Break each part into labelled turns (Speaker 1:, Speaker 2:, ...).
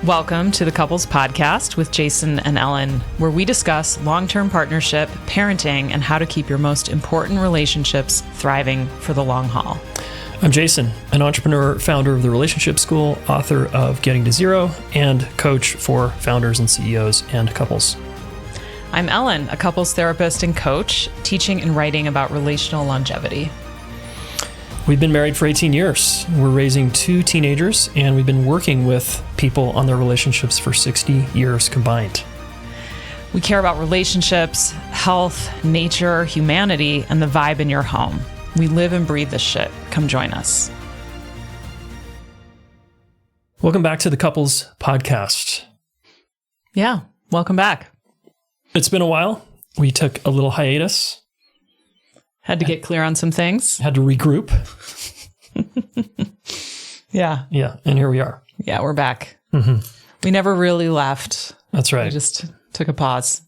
Speaker 1: Welcome to the Couples Podcast with Jayson and Ellen, where we discuss long-term partnership, parenting, and how to keep your most important relationships thriving for the long haul.
Speaker 2: I'm Jayson, an entrepreneur, founder of the Relationship School, author of Getting to Zero, and coach for founders and CEOs and couples.
Speaker 1: I'm Ellen, a couples therapist and coach, teaching and writing about relational longevity.
Speaker 2: We've been married for 18 years. We're raising 2 teenagers, and we've been working with people on their relationships for 60 years combined.
Speaker 1: We care about relationships, health, nature, humanity, and the vibe in your home. We live and breathe this shit. Come join us.
Speaker 2: Welcome back to the Couples Podcast.
Speaker 1: Yeah, welcome back.
Speaker 2: It's been a while. We took a little hiatus.
Speaker 1: Had to get clear on some things.
Speaker 2: Had to regroup.
Speaker 1: Yeah.
Speaker 2: Yeah, and here we are.
Speaker 1: Yeah, we're back.
Speaker 2: Mm-hmm.
Speaker 1: We never really left.
Speaker 2: That's right.
Speaker 1: We just took a pause.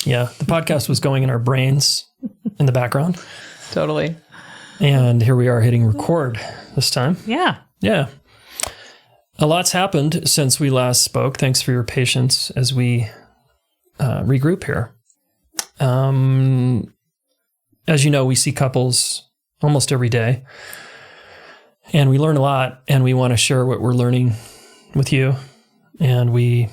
Speaker 2: Yeah, the podcast was going in our brains in the background.
Speaker 1: Totally.
Speaker 2: And here we are hitting record this time.
Speaker 1: Yeah.
Speaker 2: Yeah. A lot's happened since we last spoke. Thanks for your patience as we regroup here. As you know, we see couples almost every day, and we learn a lot, and we want to share what we're learning with you. And we,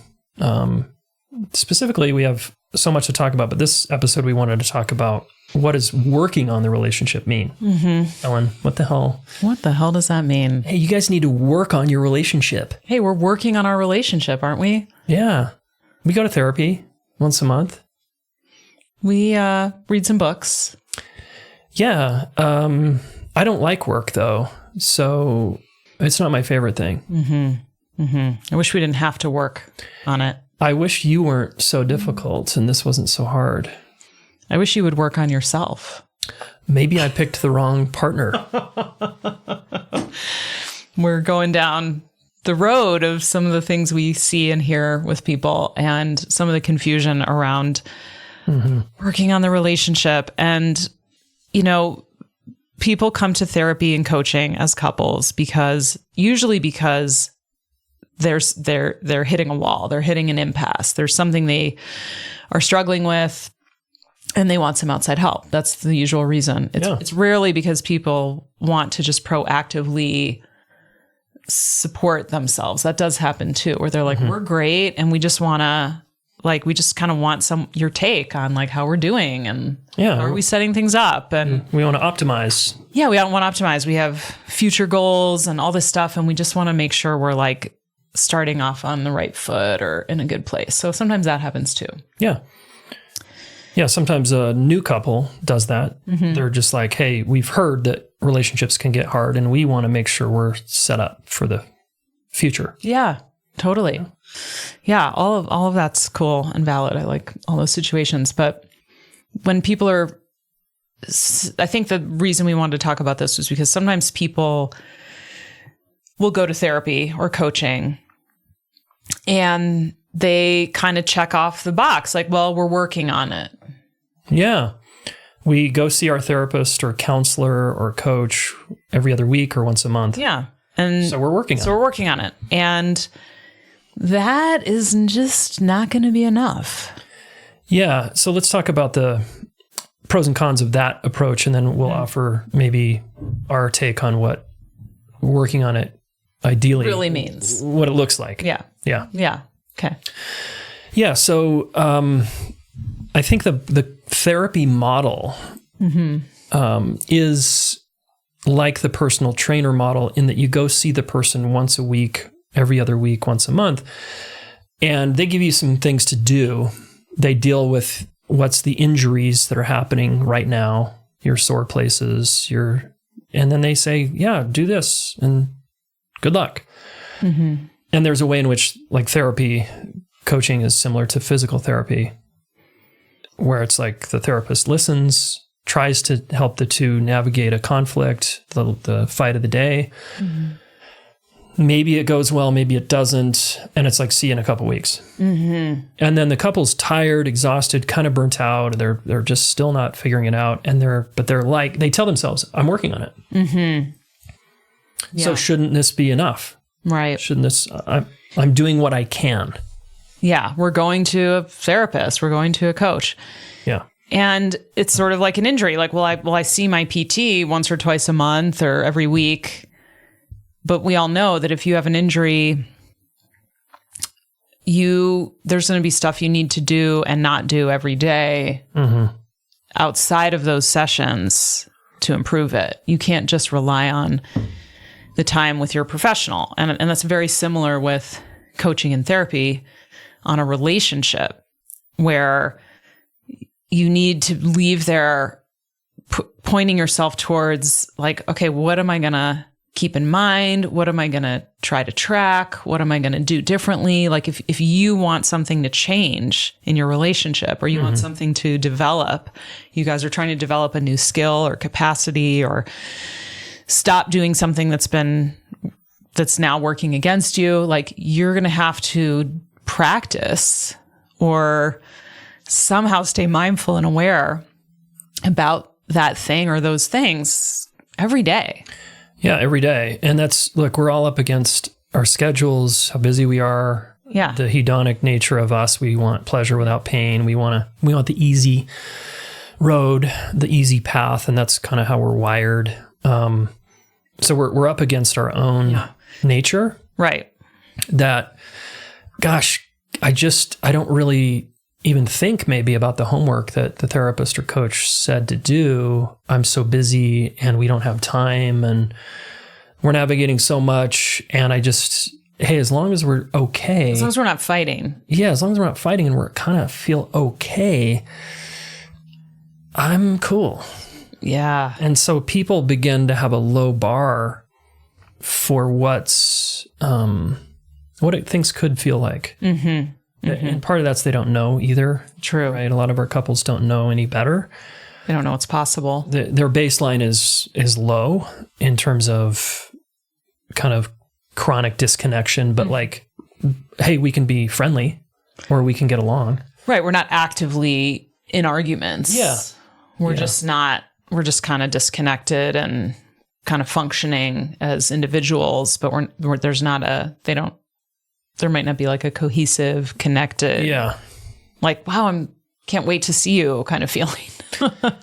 Speaker 2: specifically, we have so much to talk about, but this episode, we wanted to talk about what does working on the relationship mean? Mm-hmm. Ellen, what the hell?
Speaker 1: What the hell does that mean?
Speaker 2: Hey, you guys need to work on your relationship.
Speaker 1: Hey, we're working on our relationship, aren't we?
Speaker 2: Yeah. We go to therapy once a month.
Speaker 1: We read some books.
Speaker 2: Yeah. I don't like work, though, so it's not my favorite thing.
Speaker 1: Mm-hmm. Mm-hmm. I wish we didn't have to work on it.
Speaker 2: I wish you weren't so difficult and this wasn't so hard.
Speaker 1: I wish you would work on yourself.
Speaker 2: Maybe I picked the wrong partner.
Speaker 1: We're going down the road of some of the things we see and hear with people and some of the confusion around working on the relationship. And, you know, people come to therapy and coaching as couples because they're hitting a wall. They're hitting an impasse. There's something they are struggling with and they want some outside help. That's the usual reason. It's rarely because people want to just proactively support themselves. That does happen too, where they're like, we're great. And we just want to, we just kind of want your take on how we're doing and how are we setting things up? And
Speaker 2: we want to optimize.
Speaker 1: Yeah, we don't want to optimize. We have future goals and all this stuff. And we just want to make sure we're starting off on the right foot or in a good place. So sometimes that happens too.
Speaker 2: Yeah. Yeah, sometimes a new couple does that. Mm-hmm. They're just like, hey, we've heard that relationships can get hard and we want to make sure we're set up for the future.
Speaker 1: Yeah, totally. Yeah, all of that's cool and valid. I like all those situations. But when people I think the reason we wanted to talk about this was because sometimes people will go to therapy or coaching and they kind of check off the box, well, we're working on it.
Speaker 2: Yeah. We go see our therapist or counselor or coach every other week or once a month.
Speaker 1: Yeah. And
Speaker 2: so we're working on it. And that is just not going to be enough. Yeah. So let's talk about the pros and cons of that approach, and then we'll offer maybe our take on what working on it ideally
Speaker 1: really means,
Speaker 2: what it looks like.
Speaker 1: Yeah.
Speaker 2: Yeah.
Speaker 1: Yeah. Okay.
Speaker 2: Yeah. So I think the therapy model is like the personal trainer model in that you go see the person once a week, every other week, once a month, and they give you some things to do. They deal with what's the injuries that are happening right now, your sore places, and then they say, yeah, do this and good luck. Mm-hmm. And there's a way in which therapy coaching is similar to physical therapy, where it's the therapist listens, tries to help the two navigate a conflict, the fight of the day. Mm-hmm. Maybe it goes well, maybe it doesn't. And it's see you in a couple weeks. Mm-hmm. And then the couple's tired, exhausted, kind of burnt out. They're just still not figuring it out. And they tell themselves, I'm working on it. Mm-hmm. Yeah. So shouldn't this be enough? Right. I'm doing what I can.
Speaker 1: Yeah. We're going to a therapist. We're going to a coach.
Speaker 2: Yeah.
Speaker 1: And it's sort of like an injury. Like, will I see my PT once or twice a month or every week? But we all know that if you have an injury, there's going to be stuff you need to do and not do every day outside of those sessions to improve it. You can't just rely on the time with your professional. And that's very similar with coaching and therapy on a relationship where you need to leave there pointing yourself towards like, okay, what am I going to keep in mind? What am I going to try to track? What am I going to do differently? Like if you want something to change in your relationship or you want something to develop, you guys are trying to develop a new skill or capacity or stop doing something that's now working against you, like you're going to have to practice or somehow stay mindful and aware about that thing or those things every day.
Speaker 2: Yeah, every day. And look, we're all up against our schedules, how busy we are.
Speaker 1: Yeah.
Speaker 2: The hedonic nature of us. We want pleasure without pain. We want the easy road, the easy path, and that's kind of how we're wired. So we're up against our own nature.
Speaker 1: Right.
Speaker 2: That, gosh, I don't really even think maybe about the homework that the therapist or coach said to do. I'm so busy and we don't have time and we're navigating so much. And hey, as long as we're okay.
Speaker 1: As long as we're not fighting.
Speaker 2: Yeah, as long as we're not fighting and we're kind of feel okay, I'm cool.
Speaker 1: Yeah.
Speaker 2: And so people begin to have a low bar for what things could feel like. Mm-hmm. And part of that's they don't know either.
Speaker 1: True.
Speaker 2: Right? A lot of our couples don't know any better.
Speaker 1: They don't know what's possible.
Speaker 2: Their baseline is low in terms of kind of chronic disconnection, but like, hey, we can be friendly or we can get along.
Speaker 1: Right. We're not actively in arguments.
Speaker 2: Yeah.
Speaker 1: We're just kind of disconnected and kind of functioning as individuals, but there might not be like a cohesive, connected, like, wow, can't wait to see you kind of feeling.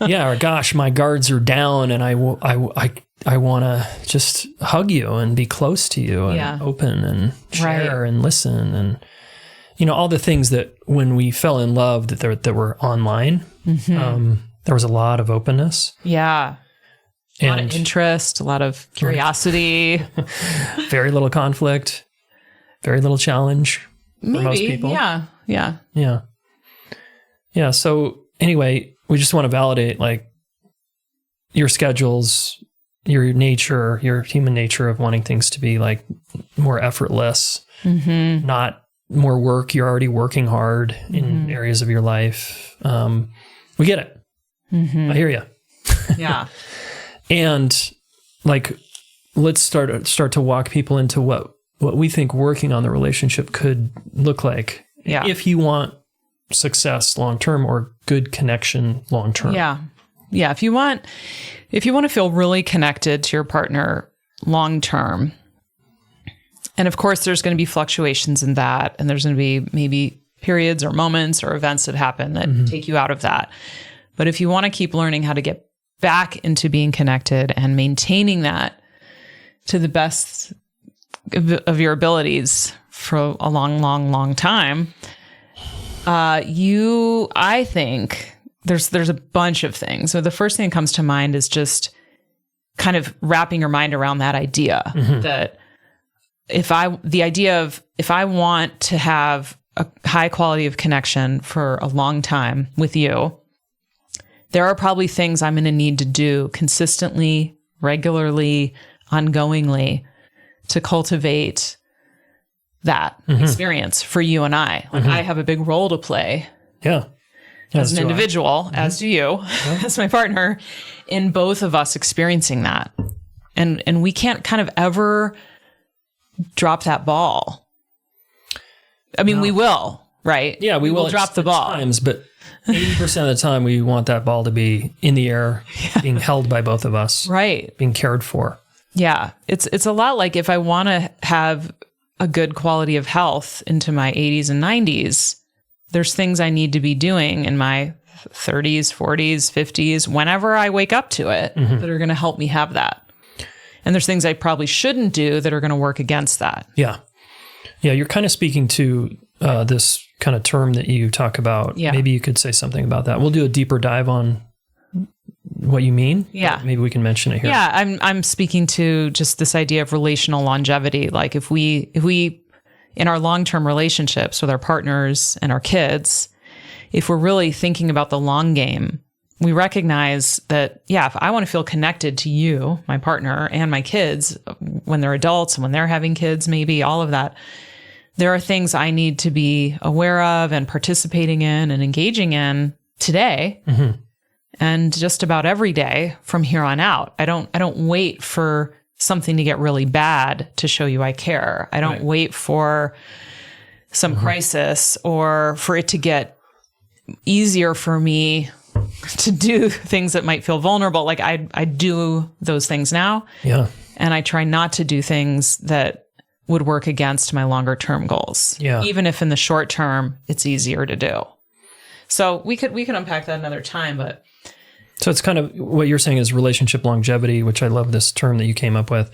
Speaker 2: Yeah. Or gosh, my guards are down and I want to just hug you and be close to you and open and share and listen. And, all the things that when we fell in love that were online, there was a lot of openness.
Speaker 1: Yeah. A lot of interest, a lot of curiosity.
Speaker 2: Very little conflict. Very little challenge for most people. Yeah. So anyway, we just want to validate like your schedules, your nature, your human nature of wanting things to be like more effortless, not more work. You're already working hard in areas of your life. We get it. I hear you.
Speaker 1: Yeah.
Speaker 2: And like, let's start to walk people into what we think working on the relationship could look like if you want success long-term or good connection long-term.
Speaker 1: Yeah. Yeah. If you want to feel really connected to your partner long-term, and of course there's going to be fluctuations in that, and there's going to be maybe periods or moments or events that happen that take you out of that. But if you want to keep learning how to get back into being connected and maintaining that to the best of your abilities for a long time, I think there's a bunch of things. So the first thing that comes to mind is just kind of wrapping your mind around that idea that if I want to have a high quality of connection for a long time with you, there are probably things I'm going to need to do consistently, regularly, ongoingly to cultivate that experience for you and I. Like I have a big role to play.
Speaker 2: Yeah.
Speaker 1: As an individual, as do you, as my partner, in both of us experiencing that. And we can't kind of ever drop that ball. I mean, we will, right?
Speaker 2: Yeah, we will
Speaker 1: drop the ball.
Speaker 2: Times, but 80% of the time we want that ball to be in the air, being held by both of us.
Speaker 1: Right.
Speaker 2: Being cared for.
Speaker 1: Yeah. It's a lot like if I want to have a good quality of health into my 80s and 90s, there's things I need to be doing in my 30s, 40s, 50s, whenever I wake up to it, that are going to help me have that. And there's things I probably shouldn't do that are going to work against that.
Speaker 2: Yeah. Yeah. You're kind of speaking to this kind of term that you talk about.
Speaker 1: Yeah.
Speaker 2: Maybe you could say something about that. We'll do a deeper dive on what you mean.
Speaker 1: Yeah.
Speaker 2: Maybe we can mention it here.
Speaker 1: Yeah. I'm speaking to just this idea of relational longevity. Like if we in our long-term relationships with our partners and our kids, if we're really thinking about the long game, we recognize that, yeah, if I want to feel connected to you, my partner, and my kids when they're adults and when they're having kids, maybe all of that, there are things I need to be aware of and participating in and engaging in today and just about every day from here on out. I don't wait for something to get really bad to show you I care. I don't wait for some crisis or for it to get easier for me to do things that might feel vulnerable. Like I do those things now.
Speaker 2: Yeah.
Speaker 1: And I try not to do things that would work against my longer term goals.
Speaker 2: Yeah.
Speaker 1: Even if in the short term it's easier to do. So we could unpack that another time, but
Speaker 2: so it's kind of what you're saying is relationship longevity, which I love this term that you came up with,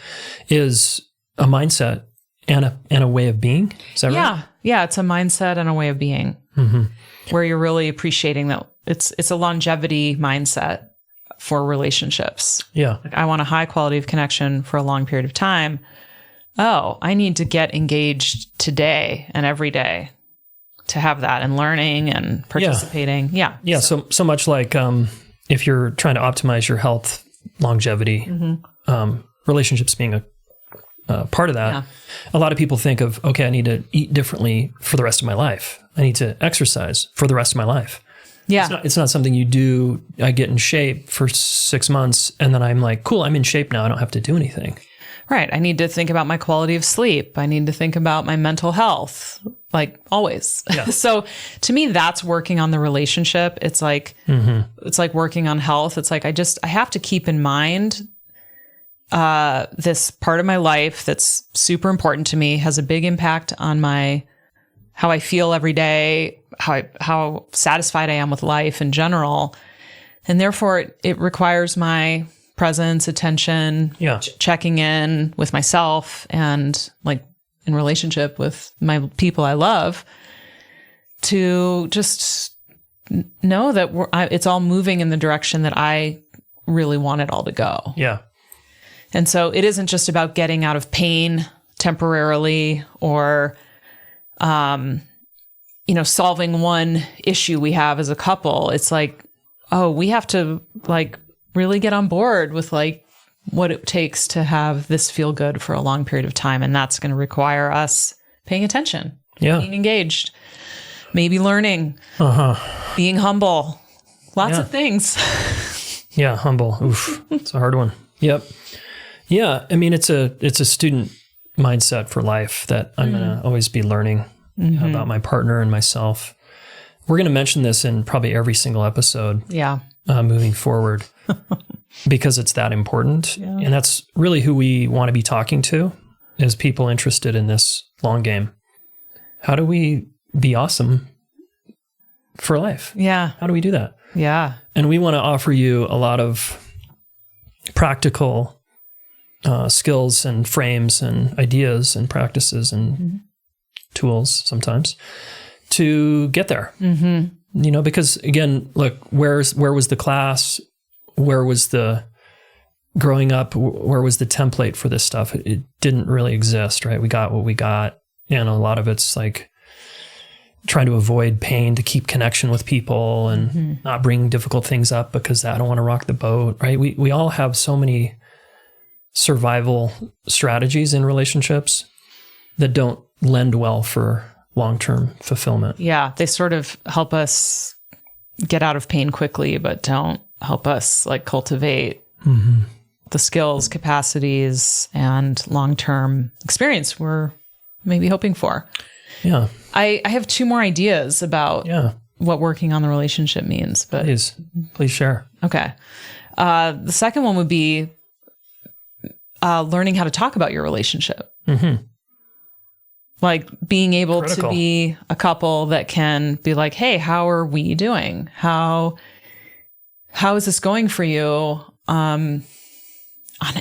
Speaker 2: is a mindset and a way of being. Is that right?
Speaker 1: Yeah. It's a mindset and a way of being where you're really appreciating that it's a longevity mindset for relationships.
Speaker 2: Yeah.
Speaker 1: Like I want a high quality of connection for a long period of time. Oh, I need to get engaged today and every day to have that and learning and participating. Yeah.
Speaker 2: So much like, if you're trying to optimize your health longevity, relationships being a part of that, a lot of people think of, okay, I need to eat differently for the rest of my life. I need to exercise for the rest of my life.
Speaker 1: Yeah.
Speaker 2: It's not something you do. I get in shape for 6 months and then I'm like, cool, I'm in shape now. I don't have to do anything.
Speaker 1: Right. I need to think about my quality of sleep. I need to think about my mental health, like always.
Speaker 2: Yeah.
Speaker 1: So to me, that's working on the relationship. It's like, it's like working on health. It's like, I have to keep in mind, this part of my life that's super important to me, has a big impact on how I feel every day, how satisfied I am with life in general. And therefore it requires my presence, attention, checking in with myself and like in relationship with my people I love to just know that it's all moving in the direction that I really want it all to go.
Speaker 2: Yeah.
Speaker 1: And so it isn't just about getting out of pain temporarily or, solving one issue we have as a couple. It's like, oh, we have to like really get on board with like what it takes to have this feel good for a long period of time. And that's going to require us paying attention, being engaged, maybe learning, being humble, lots of things.
Speaker 2: Yeah. Humble. Oof. It's a hard one. Yep. Yeah. I mean, it's a student mindset for life that I'm going to always be learning about my partner and myself. We're going to mention this in probably every single episode.
Speaker 1: Yeah.
Speaker 2: Moving forward because it's that important. Yeah. And that's really who we want to be talking to is people interested in this long game. How do we be awesome for life?
Speaker 1: Yeah.
Speaker 2: How do we do that?
Speaker 1: Yeah.
Speaker 2: And we want to offer you a lot of practical skills and frames and ideas and practices and tools sometimes to get there. Because again, look, where was the class? Where was the growing up? Where was the template for this stuff? It didn't really exist, right? We got what we got. And a lot of it's like trying to avoid pain to keep connection with people and not bring difficult things up because I don't want to rock the boat, right? We all have so many survival strategies in relationships that don't lend well for long-term fulfillment.
Speaker 1: Yeah, they sort of help us get out of pain quickly, but don't help us like cultivate the skills, capacities, and long-term experience we're maybe hoping for.
Speaker 2: Yeah.
Speaker 1: I have two more ideas about what working on the relationship means. But
Speaker 2: please share.
Speaker 1: Okay. The second one would be learning how to talk about your relationship.
Speaker 2: Mm-hmm.
Speaker 1: Like being able
Speaker 2: Critical.
Speaker 1: to be a couple that can be like, hey, how are we doing? How is this going for you? On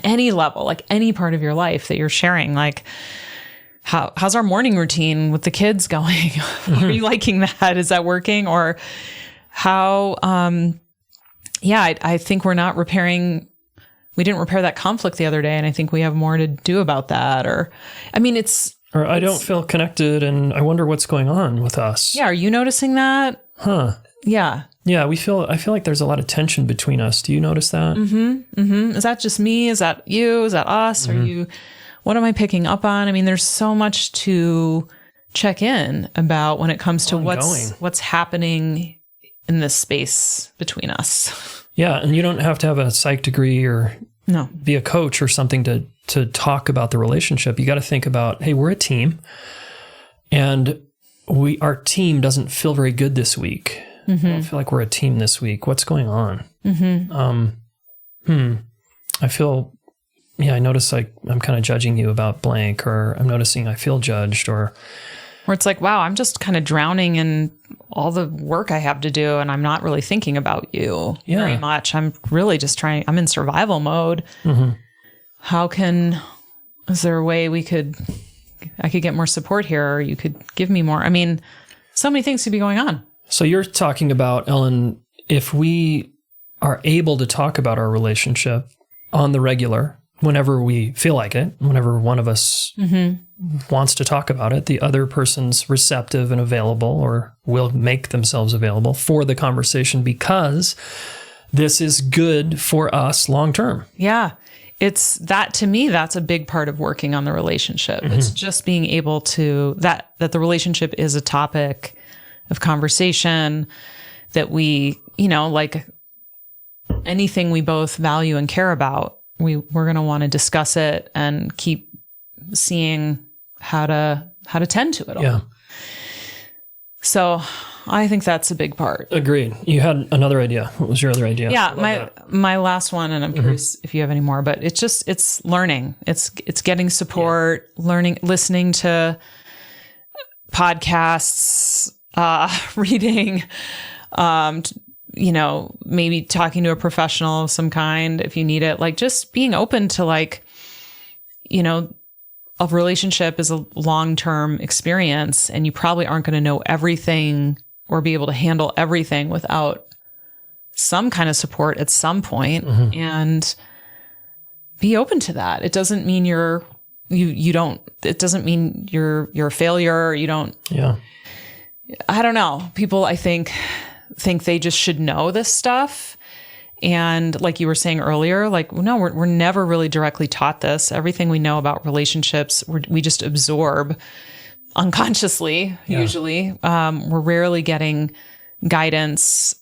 Speaker 1: any level, like any part of your life that you're sharing, like how's our morning routine with the kids going? Mm-hmm. Are you liking that? Is that working? Or how, I think we didn't repair that conflict the other day. And I think we have more to do about that. Or
Speaker 2: I don't feel connected and I wonder what's going on with us.
Speaker 1: Yeah. Are you noticing that?
Speaker 2: Huh.
Speaker 1: Yeah.
Speaker 2: Yeah. I feel like there's a lot of tension between us. Do you notice that?
Speaker 1: Mm-hmm. Mm-hmm. Is that just me? Is that you? Is that us? Mm-hmm. What am I picking up on? I mean, there's so much to check in about when it comes to what's happening in this space between us.
Speaker 2: Yeah. And you don't have to have a psych degree or
Speaker 1: no,
Speaker 2: be a coach or something to talk about the relationship. You got to think about, hey, we're a team and our team doesn't feel very good this week. Mm-hmm. I don't feel like we're a team this week. What's going on? Mm-hmm. I notice like I'm kind of judging you about blank, or I'm noticing I feel judged, or
Speaker 1: it's like, wow, I'm just kind of drowning in all the work I have to do and I'm not really thinking about you very much. I'm really just I'm in survival mode. Mm-hmm. Is there a way I could get more support here, or you could give me more? I mean, so many things could be going on.
Speaker 2: So you're talking about, Ellen, if we are able to talk about our relationship on the regular, whenever we feel like it, whenever one of us wants to talk about it, the other person's receptive and available, or will make themselves available for the conversation, because this is good for us long term.
Speaker 1: Yeah. To me, that's a big part of working on the relationship. Mm-hmm. It's just being able to, that the relationship is a topic of conversation, that we, like anything we both value and care about, we're going to want to discuss it and keep seeing how to tend to it all. Yeah. So I think that's a big part.
Speaker 2: Agreed. You had another idea. What was your other idea?
Speaker 1: Yeah, my last one, and I'm curious if you have any more, but it's learning. It's getting support, learning, listening to podcasts, reading, maybe talking to a professional of some kind if you need it. Like just being open to a relationship is a long-term experience, and you probably aren't going to know everything or be able to handle everything without some kind of support at some point. Mm-hmm. And be open to that. It doesn't mean it doesn't mean you're a failure. You don't, I don't know. People, I think they just should know this stuff. And like you were saying earlier, like, no, we're never really directly taught this. Everything we know about relationships, we just absorb unconsciously, usually. We're rarely getting guidance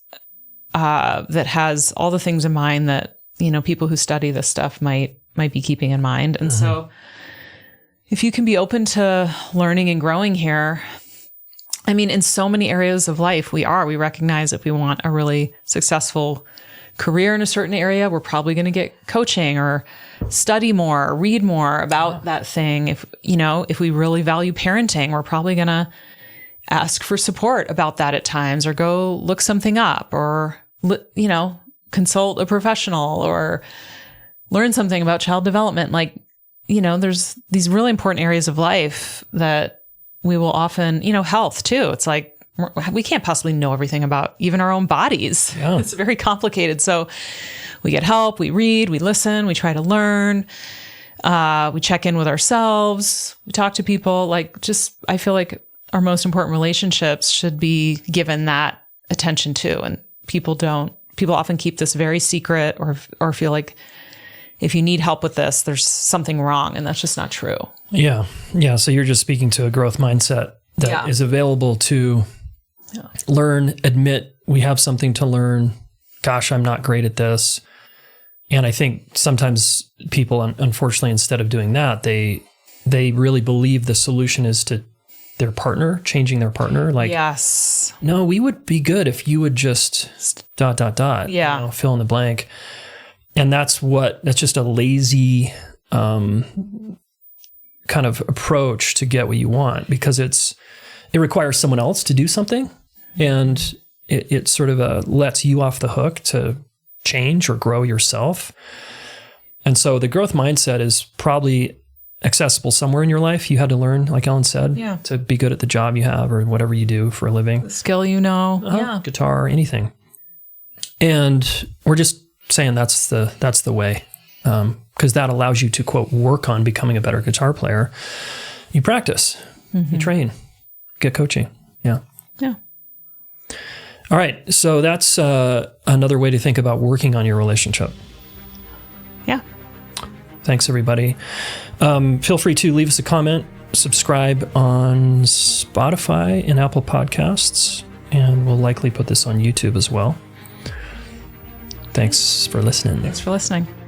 Speaker 1: that has all the things in mind that, people who study this stuff might be keeping in mind. And so if you can be open to learning and growing here, I mean, in so many areas of life, we recognize if we want a really successful career in a certain area, we're probably going to get coaching or study more, or read more about that thing. If we really value parenting, we're probably going to ask for support about that at times, or go look something up, or, consult a professional, or learn something about child development. Like, there's these really important areas of life that we will often, health too. It's like, we can't possibly know everything about even our own bodies. Yeah. It's very complicated. So we get help, we read, we listen, we try to learn, we check in with ourselves, we talk to people. I feel like our most important relationships should be given that attention too. And people often keep this very secret, or feel like if you need help with this, there's something wrong. And that's just not true.
Speaker 2: Yeah. Yeah. So you're just speaking to a growth mindset that is available to learn, admit we have something to learn. Gosh, I'm not great at this. And I think sometimes people, unfortunately, instead of doing that, they really believe the solution is to their partner, changing their partner. Like,
Speaker 1: yes,
Speaker 2: no, we would be good if you would just ...
Speaker 1: Yeah.
Speaker 2: Fill in the blank. And that's just a lazy kind of approach to get what you want, because it requires someone else to do something, and it sort of lets you off the hook to change or grow yourself. And so the growth mindset is probably accessible somewhere in your life. You had to learn, like Ellen said, to be good at the job you have or whatever you do for a living.
Speaker 1: The skill,
Speaker 2: guitar, anything. And we're just saying that's the way, because that allows you to, quote, work on becoming a better guitar player. You practice, you train, get coaching. Yeah. All right. So that's another way to think about working on your relationship.
Speaker 1: Yeah.
Speaker 2: Thanks, everybody. Feel free to leave us a comment, subscribe on Spotify and Apple Podcasts, and we'll likely put this on YouTube as well. Thanks for listening.
Speaker 1: Thanks for listening.